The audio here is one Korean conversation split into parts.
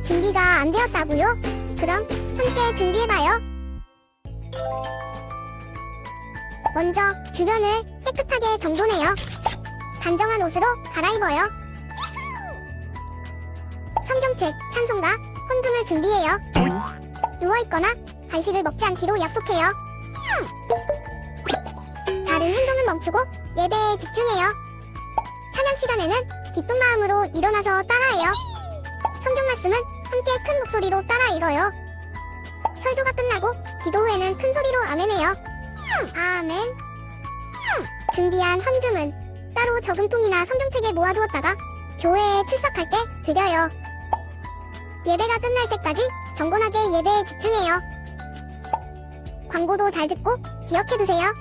준비가 안 되었다고요? 그럼 함께 준비해봐요. 먼저 주변을 깨끗하게 정돈해요. 단정한 옷으로 갈아입어요. 성경책, 찬송가, 헌금을 준비해요. 누워있거나 간식을 먹지 않기로 약속해요. 다른 행동은 멈추고 예배에 집중해요. 찬양 시간에는 기쁜 마음으로 일어나서 따라해요. 성경 말씀은 함께 큰 목소리로 따라 읽어요. 설교가 끝나고 기도 후에는 큰 소리로 아멘해요. 아멘. 준비한 헌금은 따로 저금통이나 성경책에 모아두었다가 교회에 출석할 때 드려요. 예배가 끝날 때까지 경건하게 예배에 집중해요. 광고도 잘 듣고 기억해두세요.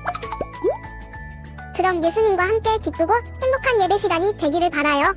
그럼 예수님과 함께 기쁘고 행복한 예배 시간이 되기를 바라요.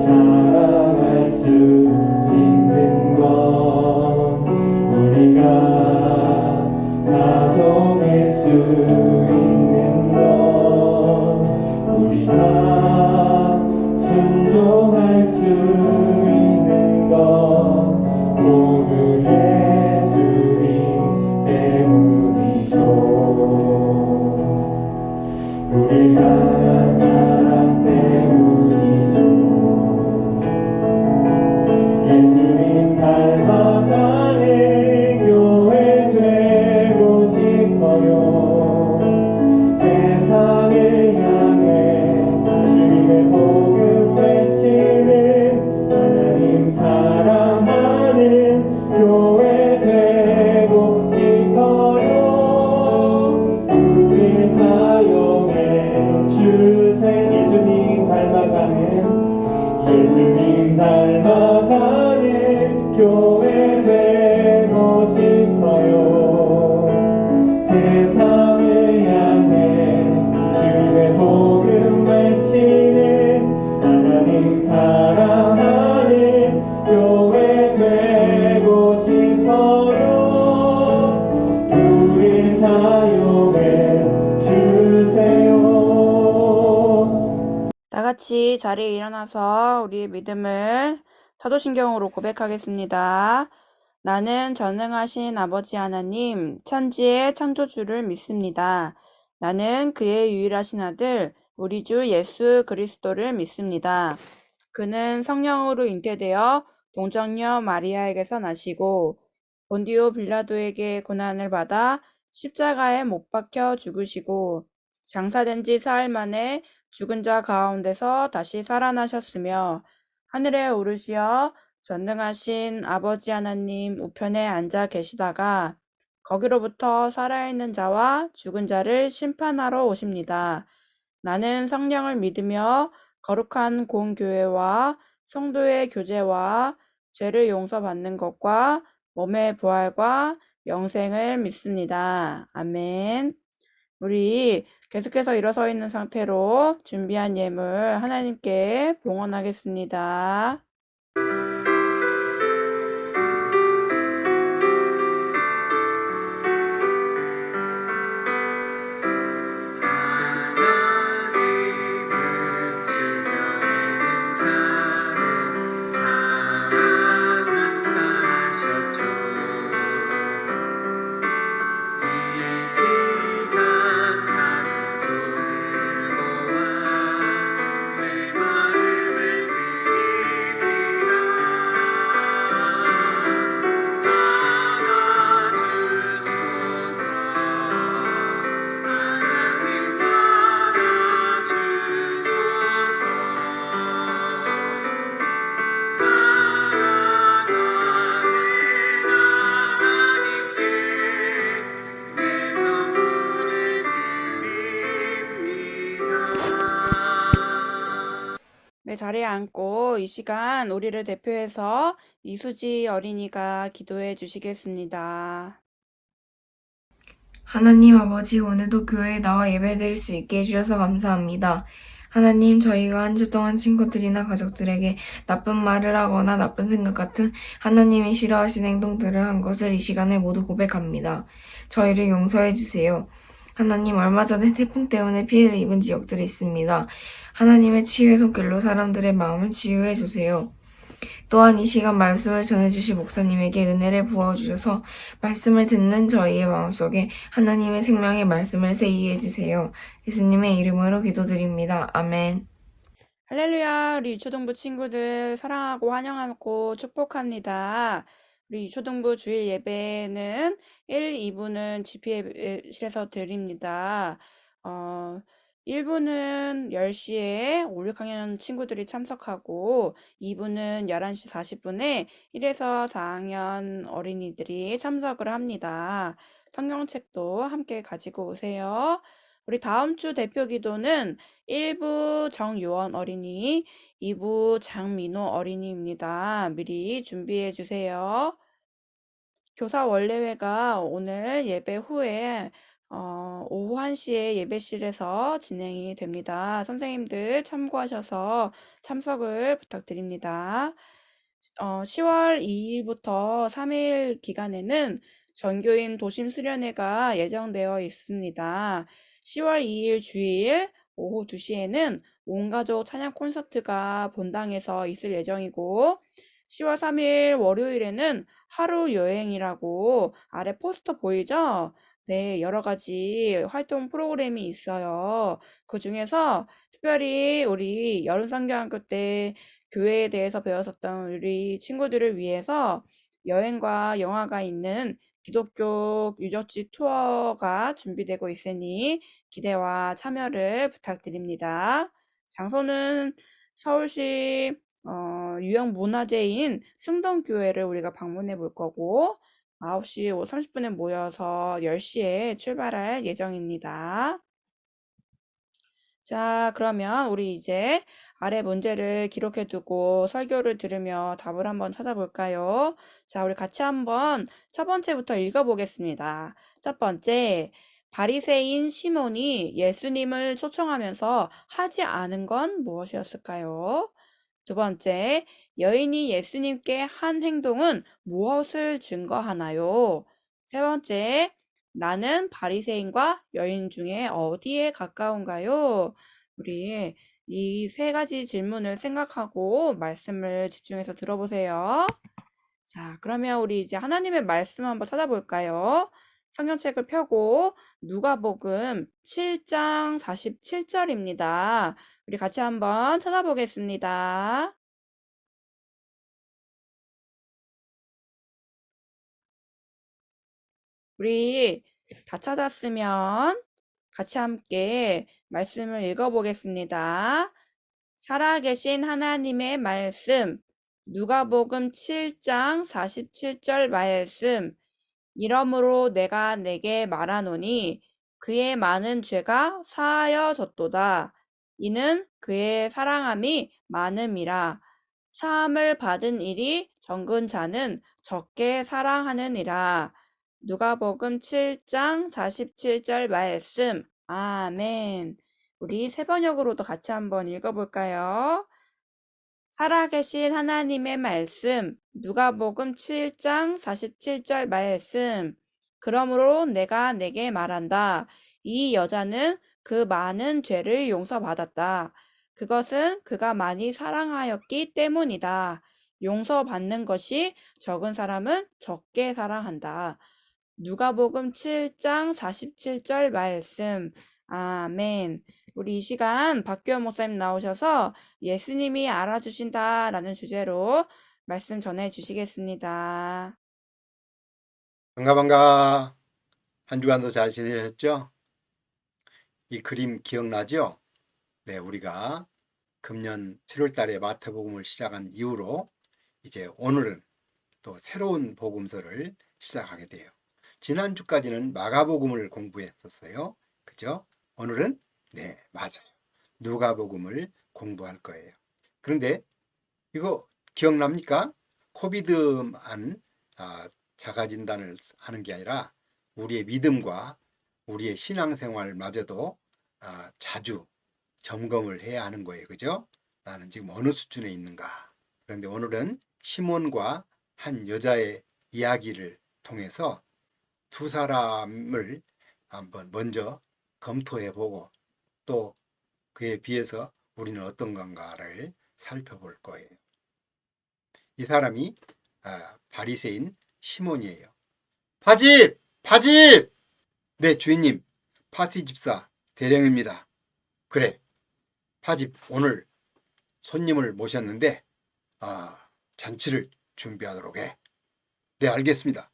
사랑할 수 있는 것 같이 자리에 일어나서 우리의 믿음을 사도신경으로 고백하겠습니다. 나는 전능하신 아버지 하나님, 천지의 창조주를 믿습니다. 나는 그의 유일하신 아들, 우리 주 예수 그리스도를 믿습니다. 그는 성령으로 잉태되어 동정녀 마리아에게서 나시고 본디오 빌라도에게 고난을 받아 십자가에 못 박혀 죽으시고 장사된 지 사흘 만에 죽은 자 가운데서 다시 살아나셨으며 하늘에 오르시어 전능하신 아버지 하나님 우편에 앉아 계시다가 거기로부터 살아있는 자와 죽은 자를 심판하러 오십니다. 나는 성령을 믿으며 거룩한 공교회와 성도의 교제와 죄를 용서받는 것과 몸의 부활과 영생을 믿습니다. 아멘. 우리 계속해서 일어서 있는 상태로 준비한 예물 하나님께 봉헌하겠습니다. 하나님은 지켜내는 자를 사랑한다 하셨죠. 이 시간 작은 손을 모아 내 마음을 드립니다. 받아주소서. 하나님 받아주소서. 사랑하는 하나님께 내 전부를 드립니다. 네, 자리에 앉고 이 시간 우리를 대표해서 이수지 어린이가 기도해 주시겠습니다. 하나님 아버지, 오늘도 교회에 나와 예배드릴 수 있게 해주셔서 감사합니다. 하나님, 저희가 한 주 동안 친구들이나 가족들에게 나쁜 말을 하거나 나쁜 생각 같은 하나님이 싫어하시는 행동들을 한 것을 이 시간에 모두 고백합니다. 저희를 용서해 주세요. 하나님, 얼마 전에 태풍 때문에 피해를 입은 지역들이 있습니다. 하나님의 치유의 손길로 사람들의 마음을 치유해 주세요. 또한 이 시간 말씀을 전해주실 목사님에게 은혜를 부어주셔서 말씀을 듣는 저희의 마음속에 하나님의 생명의 말씀을 새기게 해주세요. 예수님의 이름으로 기도드립니다. 아멘. 할렐루야, 우리 유초등부 친구들 사랑하고 환영하고 축복합니다. 우리 유초등부 주일 예배는 1, 2부는 GP실에서 드립니다. 1부는 10시에 5, 6학년 친구들이 참석하고 2부는 11시 40분에 1에서 4학년 어린이들이 참석을 합니다. 성경책도 함께 가지고 오세요. 우리 다음 주 대표 기도는 1부 정요원 어린이, 2부 장민호 어린이입니다. 미리 준비해 주세요. 교사 원래회가 오늘 예배 후에 오후 1시에 예배실에서 진행이 됩니다. 선생님들 참고하셔서 참석을 부탁드립니다. 10월 2일부터 3일 기간에는 전교인 도심 수련회가 예정되어 있습니다. 10월 2일 주일 오후 2시에는 온가족 찬양 콘서트가 본당에서 있을 예정이고 10월 3일 월요일에는 하루 여행이라고 아래 포스터 보이죠? 네, 여러 가지 활동 프로그램이 있어요. 그 중에서 특별히 우리 여름성경학교 때 교회에 대해서 배웠었던 우리 친구들을 위해서 여행과 영화가 있는 기독교 유적지 투어가 준비되고 있으니 기대와 참여를 부탁드립니다. 장소는 서울시 유형 문화재인 승동교회를 우리가 방문해 볼 거고 9시 30분에 모여서 10시에 출발할 예정입니다. 자, 그러면 우리 이제 아래 문제를 기록해 두고 설교를 들으며 답을 한번 찾아볼까요? 자, 우리 같이 한번 첫 번째부터 읽어보겠습니다. 첫 번째, 바리새인 시몬이 예수님을 초청하면서 하지 않은 건 무엇이었을까요? 두 번째, 여인이 예수님께 한 행동은 무엇을 증거하나요? 세 번째, 나는 바리새인과 여인 중에 어디에 가까운가요? 우리 이 세 가지 질문을 생각하고 말씀을 집중해서 들어보세요. 자, 그러면 우리 이제 하나님의 말씀 한번 찾아볼까요? 성경책을 펴고 누가복음 7장 47절입니다. 우리 같이 한번 찾아보겠습니다. 우리 다 찾았으면 같이 함께 말씀을 읽어보겠습니다. 살아계신 하나님의 말씀, 누가복음 7장 47절 말씀, 이러므로 내가 내게 말하노니 그의 많은 죄가 사하여졌도다. 이는 그의 사랑함이 많음이라. 사함을 받은 일이 적은 자는 적게 사랑하느니라. 누가복음 7장 47절 말씀. 아멘. 우리 세 번역으로도 같이 한번 읽어볼까요? 살아계신 하나님의 말씀, 누가복음 7장 47절 말씀. 그러므로 내가 내게 말한다. 이 여자는 그 많은 죄를 용서받았다. 그것은 그가 많이 사랑하였기 때문이다. 용서받는 것이 적은 사람은 적게 사랑한다. 누가복음 7장 47절 말씀. 아멘. 우리 이 시간 박규현 목사님 나오셔서 예수님이 알아주신다라는 주제로 말씀 전해 주시겠습니다. 반가. 한 주간도 잘 지내셨죠? 이 그림 기억나죠? 네, 우리가 금년 7월 달에 마태복음을 시작한 이후로 이제 오늘은 또 새로운 복음서를 시작하게 돼요. 지난주까지는 마가복음을 공부했었어요. 그죠? 오늘은 네, 맞아요. 누가복음을 공부할 거예요. 그런데 이거 기억납니까? 코비드만 자가진단을 하는 게 아니라 우리의 믿음과 우리의 신앙생활마저도 자주 점검을 해야 하는 거예요. 그죠? 나는 지금 어느 수준에 있는가? 그런데 오늘은 시몬과 한 여자의 이야기를 통해서 두 사람을 한번 먼저 검토해 보고 또 그에 비해서 우리는 어떤 건가를 살펴볼 거예요. 이 사람이 바리새인 시몬이에요. 파집! 파집! 네, 주인님. 파티 집사 대령입니다. 그래, 파집 오늘 손님을 모셨는데 잔치를 준비하도록 해. 네, 알겠습니다.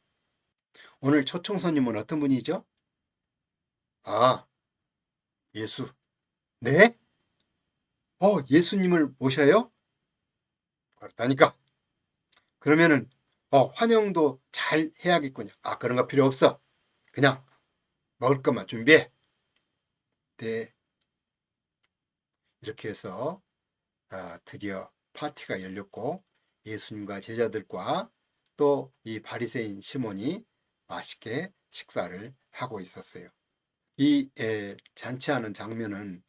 오늘 초청 손님은 어떤 분이죠? 예수. 네? 예수님을 모셔요? 그렇다니까. 그러면은 환영도 잘 해야겠군요. 그런 거 필요 없어. 그냥 먹을 것만 준비해. 네. 이렇게 해서 드디어 파티가 열렸고 예수님과 제자들과 또 이 바리새인 시몬이 맛있게 식사를 하고 있었어요. 이 잔치하는 장면은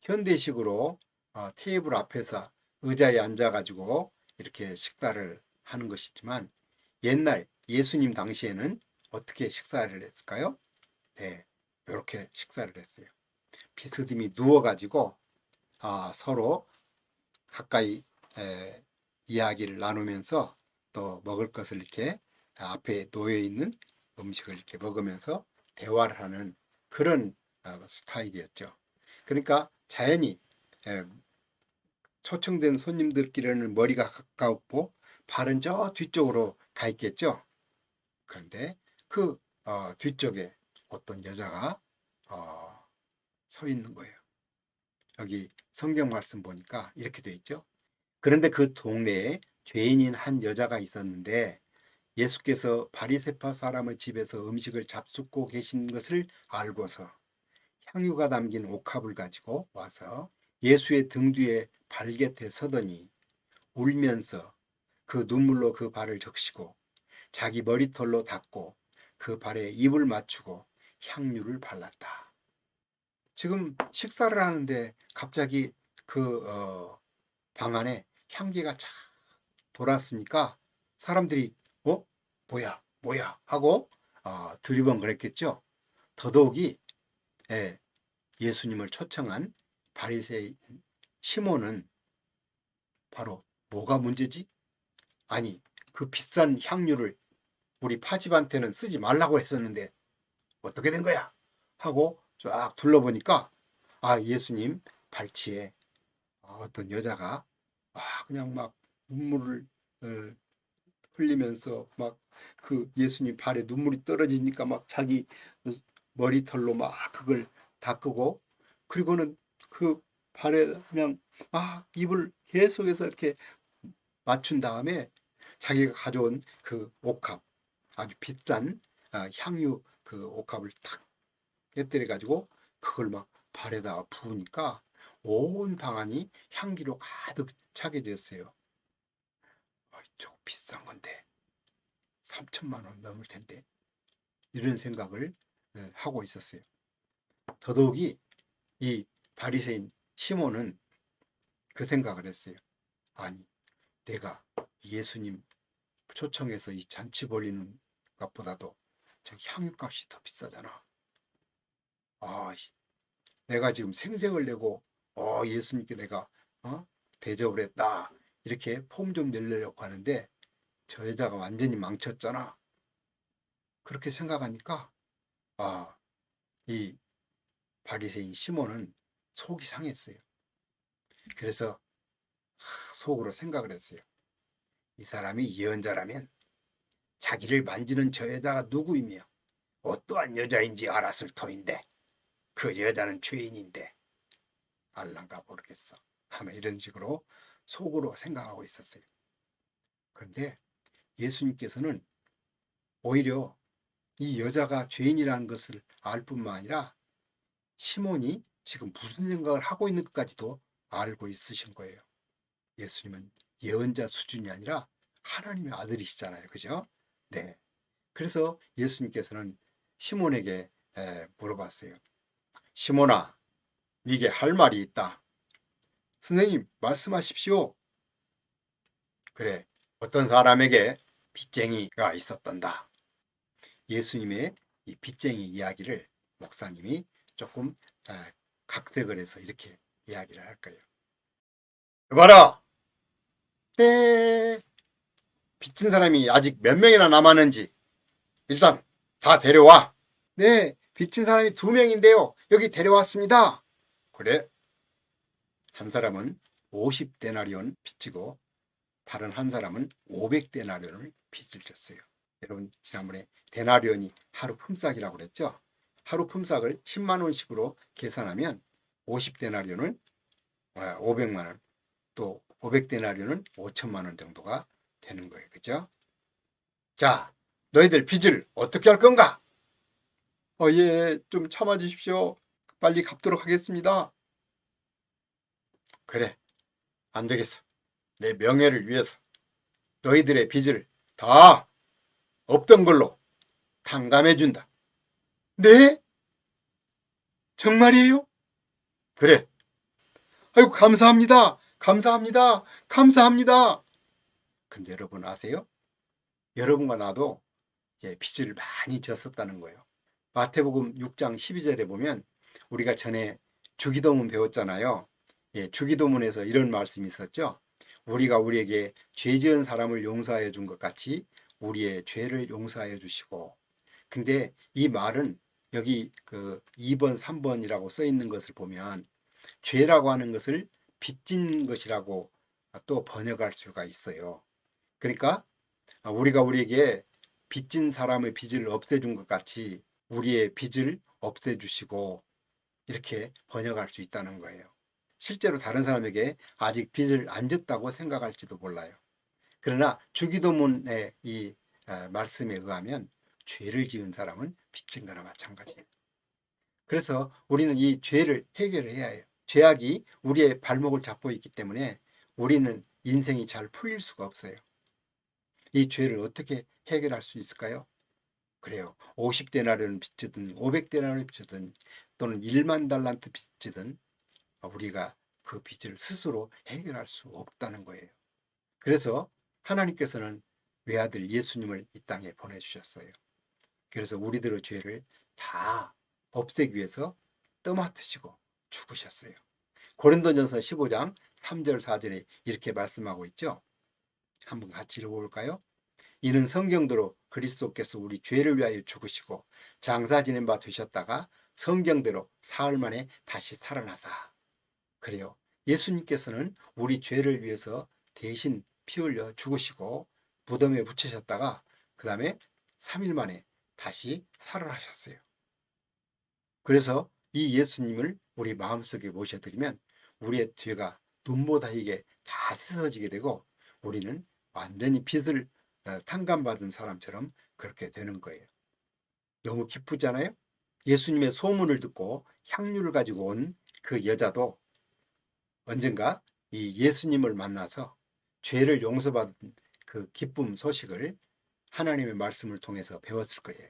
현대식으로 테이블 앞에서 의자에 앉아가지고 이렇게 식사를 하는 것이지만 옛날 예수님 당시에는 어떻게 식사를 했을까요? 네, 이렇게 식사를 했어요. 비스듬히 누워가지고 서로 가까이 이야기를 나누면서 또 먹을 것을 이렇게 앞에 놓여 있는 음식을 이렇게 먹으면서 대화를 하는 그런 스타일이었죠. 그러니까 자연히 초청된 손님들끼리는 머리가 가깝고 발은 저 뒤쪽으로 가 있겠죠. 그런데 그 뒤쪽에 어떤 여자가 서 있는 거예요. 여기 성경 말씀 보니까 이렇게 돼 있죠. 그런데 그 동네에 죄인인 한 여자가 있었는데 예수께서 바리새파 사람의 집에서 음식을 잡숫고 계신 것을 알고서 향유가 담긴 옥합을 가지고 와서 예수의 등 뒤에 발곁에 서더니 울면서 그 눈물로 그 발을 적시고 자기 머리털로 닦고 그 발에 입을 맞추고 향유를 발랐다. 지금 식사를 하는데 갑자기 그 방 안에 향기가 쫙 돌았으니까 사람들이 뭐야 하고 두리번 그랬겠죠. 더더욱이 예수님을 초청한 바리새인 시몬은 바로 뭐가 문제지? 아니, 그 비싼 향유를 우리 파집한테는 쓰지 말라고 했었는데 어떻게 된 거야? 하고 쫙 둘러보니까 예수님 발치에 어떤 여자가 그냥 막 눈물을 흘리면서 막 그 예수님 발에 눈물이 떨어지니까 막 자기 머리털로 막 그걸 닦고, 그리고는 그 발에 그냥 입을 계속해서 이렇게 맞춘 다음에 자기가 가져온 그 옥합, 아주 비싼 향유 그 옥합을 탁 깨뜨려 가지고 그걸 막 발에다가 부으니까 온 방안이 향기로 가득 차게 되었어요. 저거 비싼 건데 3천만 원 넘을 텐데, 이런 생각을 하고 있었어요. 더더욱이 이 바리새인 시몬은 그 생각을 했어요. 아니, 내가 예수님 초청해서 이 잔치 벌리는 것보다도 저 향유값이 더 비싸잖아. 내가 지금 생색을 내고 예수님께 내가 대접을 했다, 이렇게 폼 좀 내려고 하는데 저 여자가 완전히 망쳤잖아. 그렇게 생각하니까 이 바리새인 시몬은 속이 상했어요. 그래서 속으로 생각을 했어요. 이 사람이 예언자라면 자기를 만지는 저 여자가 누구이며 어떠한 여자인지 알았을 터인데 그 여자는 죄인인데 알란가 모르겠어 하며 이런 식으로 속으로 생각하고 있었어요. 그런데 예수님께서는 오히려 이 여자가 죄인이라는 것을 알 뿐만 아니라 시몬이 지금 무슨 생각을 하고 있는 것까지도 알고 있으신 거예요. 예수님은 예언자 수준이 아니라 하나님의 아들이시잖아요. 그죠? 네. 그래서 예수님께서는 시몬에게 물어봤어요. 시몬아, 네게 할 말이 있다. 선생님, 말씀하십시오. 그래, 어떤 사람에게 빚쟁이가 있었단다. 예수님의 이 빚쟁이 이야기를 목사님이 조금 각색을 해서 이렇게 이야기를 할 거예요. 봐라! 네, 빚진 사람이 아직 몇 명이나 남았는지 일단 다 데려와. 네, 빚진 사람이 2명인데요. 여기 데려왔습니다. 그래. 한 사람은 50데나리온 빚지고 다른 한 사람은 500데나리온을 빚을 졌어요. 여러분, 지난번에 데나리온이 하루 품삯이라고 그랬죠? 하루 품삯을 10만 원씩으로 계산하면 50데나리온은 500만 원, 또 500데나리온은 5천만 원 정도가 되는 거예요. 그죠? 자, 너희들 빚을 어떻게 할 건가? 예, 좀 참아 주십시오. 빨리 갚도록 하겠습니다. 그래, 안 되겠어. 내 명예를 위해서 너희들의 빚을 다 없던 걸로 탕감해 준다. 네? 정말이에요? 그래. 아이고, 감사합니다. 감사합니다. 감사합니다. 근데 여러분 아세요? 여러분과 나도 빚을 많이 졌었다는 거예요. 마태복음 6장 12절에 보면 우리가 전에 주기도문 배웠잖아요. 주기도문에서 이런 말씀이 있었죠. 우리가 우리에게 죄 지은 사람을 용서하여 준 것 같이 우리의 죄를 용서하여 주시고. 근데 이 말은 여기 그 2번, 3번이라고 써 있는 것을 보면 죄라고 하는 것을 빚진 것이라고 또 번역할 수가 있어요. 그러니까 우리가 우리에게 빚진 사람의 빚을 없애준 것 같이 우리의 빚을 없애주시고, 이렇게 번역할 수 있다는 거예요. 실제로 다른 사람에게 아직 빚을 안 졌다고 생각할지도 몰라요. 그러나 주기도문의 이 말씀에 의하면 죄를 지은 사람은 빚진 거나 마찬가지예요. 그래서 우리는 이 죄를 해결을 해야 해요. 죄악이 우리의 발목을 잡고 있기 때문에 우리는 인생이 잘 풀릴 수가 없어요. 이 죄를 어떻게 해결할 수 있을까요? 그래요. 50데나리온 빚지든 500데나리온 빚지든 또는 1만 달란트 빚지든 우리가 그 빚을 스스로 해결할 수 없다는 거예요. 그래서 하나님께서는 외아들 예수님을 이 땅에 보내주셨어요. 그래서 우리들의 죄를 다 없애기 위해서 떠맡으시고 죽으셨어요. 고린도전서 15장 3절 4절에 이렇게 말씀하고 있죠. 한번 같이 읽어볼까요? 이는 성경대로 그리스도께서 우리 죄를 위하여 죽으시고 장사 지낸 바 되셨다가 성경대로 사흘 만에 다시 살아나사. 그래요. 예수님께서는 우리 죄를 위해서 대신 피 흘려 죽으시고 무덤에 묻히셨다가 그 다음에 3일 만에 다시 살아나셨어요. 그래서 이 예수님을 우리 마음속에 모셔드리면 우리의 죄가 눈보다 희게 다 씻어지게 되고 우리는 완전히 빛을 탕감받은 사람처럼 그렇게 되는 거예요. 너무 기쁘잖아요? 예수님의 소문을 듣고 향유를 가지고 온 그 여자도 언젠가 이 예수님을 만나서 죄를 용서받은 그 기쁨 소식을 하나님의 말씀을 통해서 배웠을 거예요.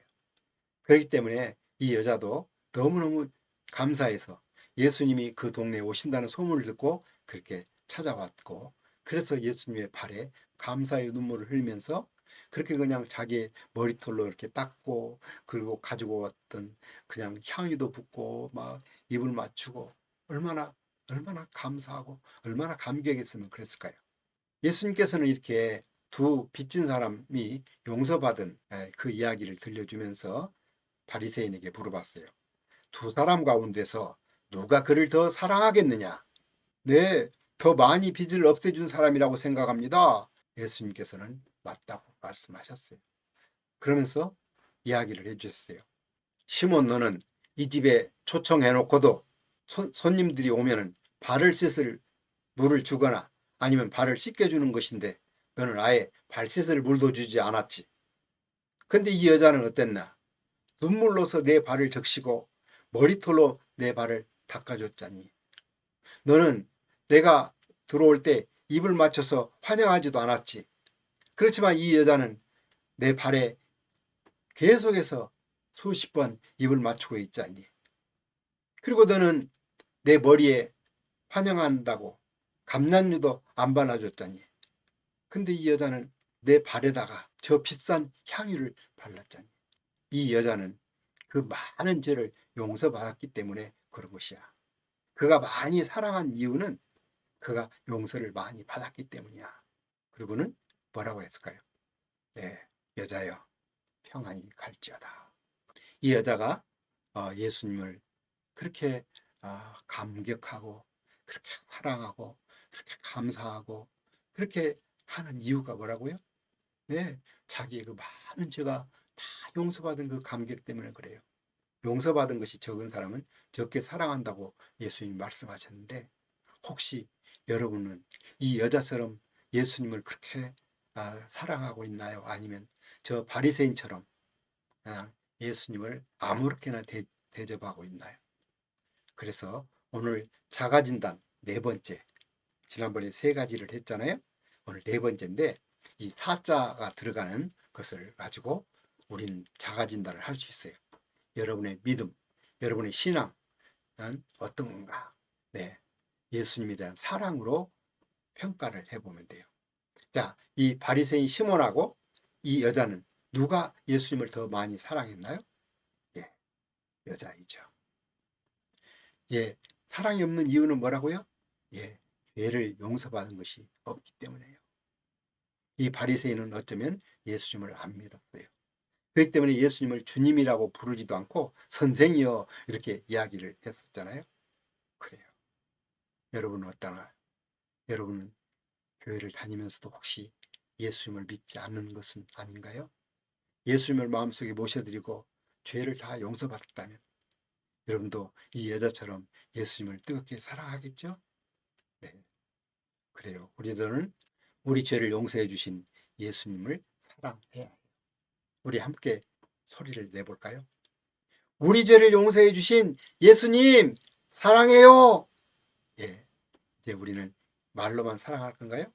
그렇기 때문에 이 여자도 너무너무 감사해서 예수님이 그 동네에 오신다는 소문을 듣고 그렇게 찾아왔고, 그래서 예수님의 발에 감사의 눈물을 흘리면서 그렇게 그냥 자기 머리털로 이렇게 닦고, 그리고 가지고 왔던 그냥 향유도 붓고 막 입을 맞추고 얼마나 감사하고 얼마나 감격했으면 그랬을까요? 예수님께서는 이렇게 두 빚진 사람이 용서받은 그 이야기를 들려주면서 바리새인에게 물어봤어요. 두 사람 가운데서 누가 그를 더 사랑하겠느냐? 네, 더 많이 빚을 없애준 사람이라고 생각합니다. 예수님께서는 맞다고 말씀하셨어요. 그러면서 이야기를 해주셨어요. 시몬, 너는 이 집에 초청해놓고도 손님들이 오면은 발을 씻을 물을 주거나 아니면 발을 씻겨주는 것인데 너는 아예 발 씻을 물도 주지 않았지. 근데 이 여자는 어땠나? 눈물로서 내 발을 적시고 머리털로 내 발을 닦아줬잖니. 너는 내가 들어올 때 입을 맞춰서 환영하지도 않았지. 그렇지만 이 여자는 내 발에 계속해서 수십 번 입을 맞추고 있지 않니. 그리고 너는 내 머리에 환영한다고 감난유도 안 발라줬잖니. 근데 이 여자는 내 발에다가 저 비싼 향유를 발랐잖니. 이 여자는 그 많은 죄를 용서받았기 때문에 그런 것이야. 그가 많이 사랑한 이유는 그가 용서를 많이 받았기 때문이야. 그리고는 뭐라고 했을까요? 네, 여자여 평안히 갈지어다. 이 여자가 예수님을 그렇게 감격하고 그렇게 사랑하고 그렇게 감사하고 그렇게 하는 이유가 뭐라고요? 네, 자기의 그 많은 죄가 다 용서받은 그 감격 때문에 그래요. 용서받은 것이 적은 사람은 적게 사랑한다고 예수님이 말씀하셨는데, 혹시 여러분은 이 여자처럼 예수님을 그렇게 사랑하고 있나요? 아니면 저 바리새인처럼 그냥 예수님을 아무렇게나 대접하고 있나요? 그래서 오늘 자가진단 네 번째, 지난번에 세 가지를 했잖아요. 오늘 네 번째인데 이 사자가 들어가는 것을 가지고 우린 자가진단을 할 수 있어요. 여러분의 믿음, 여러분의 신앙은 어떤가? 네, 예수님에 대한 사랑으로 평가를 해보면 돼요. 자, 이 바리새인 시몬하고 이 여자는 누가 예수님을 더 많이 사랑했나요? 예, 여자이죠. 예, 사랑이 없는 이유는 뭐라고요? 예, 죄를 용서받은 것이 없기 때문에요. 이 바리새인은 어쩌면 예수님을 안 믿었어요. 그렇기 때문에 예수님을 주님이라고 부르지도 않고 선생이여 이렇게 이야기를 했었잖아요. 그래요. 여러분은 어떠나요? 여러분은 교회를 다니면서도 혹시 예수님을 믿지 않는 것은 아닌가요? 예수님을 마음속에 모셔드리고 죄를 다 용서받았다면 여러분도 이 여자처럼 예수님을 뜨겁게 사랑하겠죠? 네, 그래요. 우리들은 우리 죄를 용서해 주신 예수님을 사랑해야 해요. 우리 함께 소리를 내볼까요? 우리 죄를 용서해 주신 예수님 사랑해요. 예, 이제 우리는 말로만 사랑할 건가요?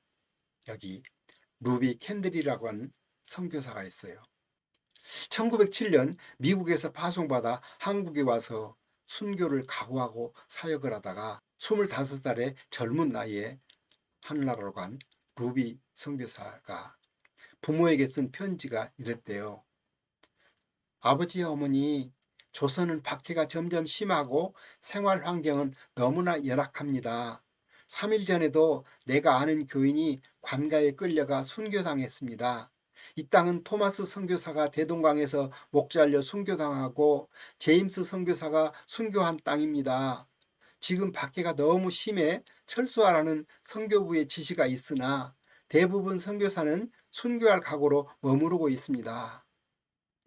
여기 루비 캔들이라고 하는 선교사가 있어요. 1907년 미국에서 파송받아 한국에 와서 순교를 각오하고 사역을 하다가 25살의 젊은 나이에 하늘나라로 간 루비 선교사가 부모에게 쓴 편지가 이랬대요. 아버지, 어머니, 조선은 박해가 점점 심하고 생활 환경은 너무나 열악합니다. 3일 전에도 내가 아는 교인이 관가에 끌려가 순교당했습니다. 이 땅은 토마스 선교사가 대동강에서 목 잘려 순교당하고 제임스 선교사가 순교한 땅입니다. 지금 박해가 너무 심해 철수하라는 선교부의 지시가 있으나 대부분 선교사는 순교할 각오로 머무르고 있습니다.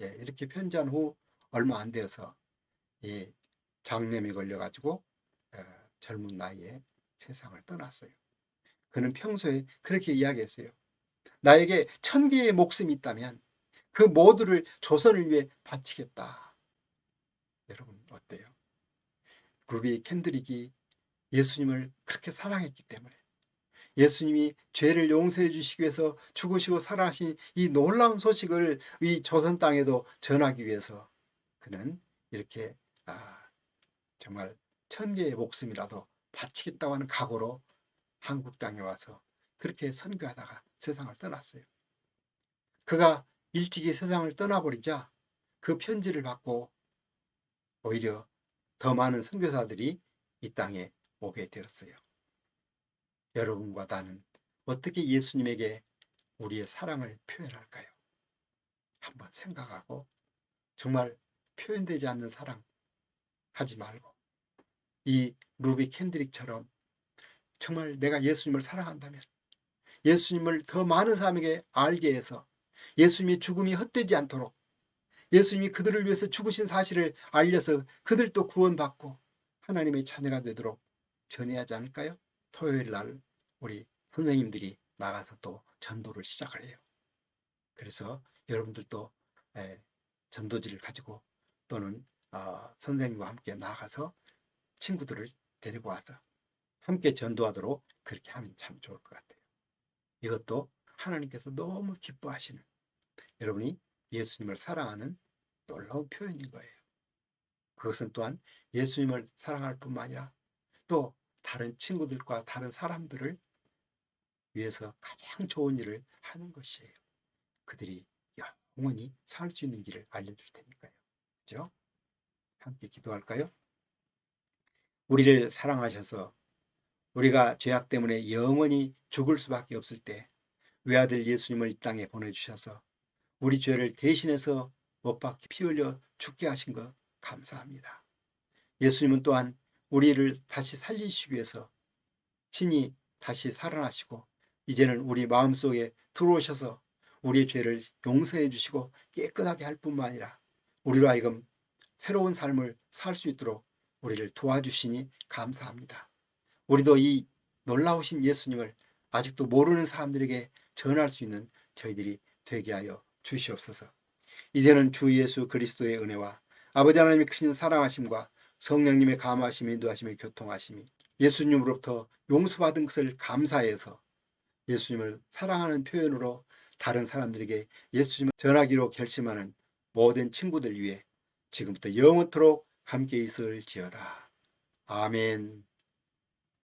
예, 이렇게 편지한 후 얼마 안 되어서 장염이 걸려가지고 젊은 나이에 세상을 떠났어요. 그는 평소에 그렇게 이야기했어요. 나에게 1000개의 목숨이 있다면 그 모두를 조선을 위해 바치겠다. 여러분 어때요? 루비 캔드릭이 예수님을 그렇게 사랑했기 때문에 예수님이 죄를 용서해 주시기 위해서 죽으시고 살아나신 이 놀라운 소식을 이 조선 땅에도 전하기 위해서 그는 이렇게 정말 1000개의 목숨이라도 바치겠다고 하는 각오로 한국 땅에 와서 그렇게 선교하다가 세상을 떠났어요. 그가 일찍이 세상을 떠나버리자 그 편지를 받고 오히려 더 많은 선교사들이 이 땅에 오게 되었어요. 여러분과 나는 어떻게 예수님에게 우리의 사랑을 표현할까요? 한번 생각하고 정말 표현되지 않는 사랑 하지 말고 이 루비 캔드릭처럼 정말 내가 예수님을 사랑한다면 예수님을 더 많은 사람에게 알게 해서 예수님의 죽음이 헛되지 않도록 예수님이 그들을 위해서 죽으신 사실을 알려서 그들도 구원받고 하나님의 자녀가 되도록 전해야 하지 않을까요? 토요일 날 우리 선생님들이 나가서 또 전도를 시작을 해요. 그래서 여러분들도 전도지를 가지고 또는 선생님과 함께 나가서 친구들을 데리고 와서 함께 전도하도록 그렇게 하면 참 좋을 것 같아요. 이것도 하나님께서 너무 기뻐하시는 여러분이 예수님을 사랑하는 놀라운 표현인 거예요. 그것은 또한 예수님을 사랑할 뿐만 아니라 또 다른 친구들과 다른 사람들을 위해서 가장 좋은 일을 하는 것이에요. 그들이 영원히 살 수 있는 길을 알려줄 테니까요. 그렇죠? 함께 기도할까요? 우리를 사랑하셔서 우리가 죄악 때문에 영원히 죽을 수밖에 없을 때 외아들 예수님을 이 땅에 보내주셔서 우리 죄를 대신해서 못 박혀 피 흘려 죽게 하신 것 감사합니다. 예수님은 또한 우리를 다시 살리시기 위해서 친히 다시 살아나시고 이제는 우리 마음속에 들어오셔서 우리의 죄를 용서해 주시고 깨끗하게 할 뿐만 아니라 우리로 하여금 새로운 삶을 살 수 있도록 우리를 도와주시니 감사합니다. 우리도 이 놀라우신 예수님을 아직도 모르는 사람들에게 전할 수 있는 저희들이 되게 하여 주시옵소서. 이제는 주 예수 그리스도의 은혜와 아버지 하나님의 크신 사랑하심과 성령님의 감화하심이 인도하심이 교통하심이 예수님으로부터 용서받은 것을 감사해서 예수님을 사랑하는 표현으로 다른 사람들에게 예수님을 전하기로 결심하는 모든 친구들 위해 지금부터 영원토록 함께 있을지어다. 아멘.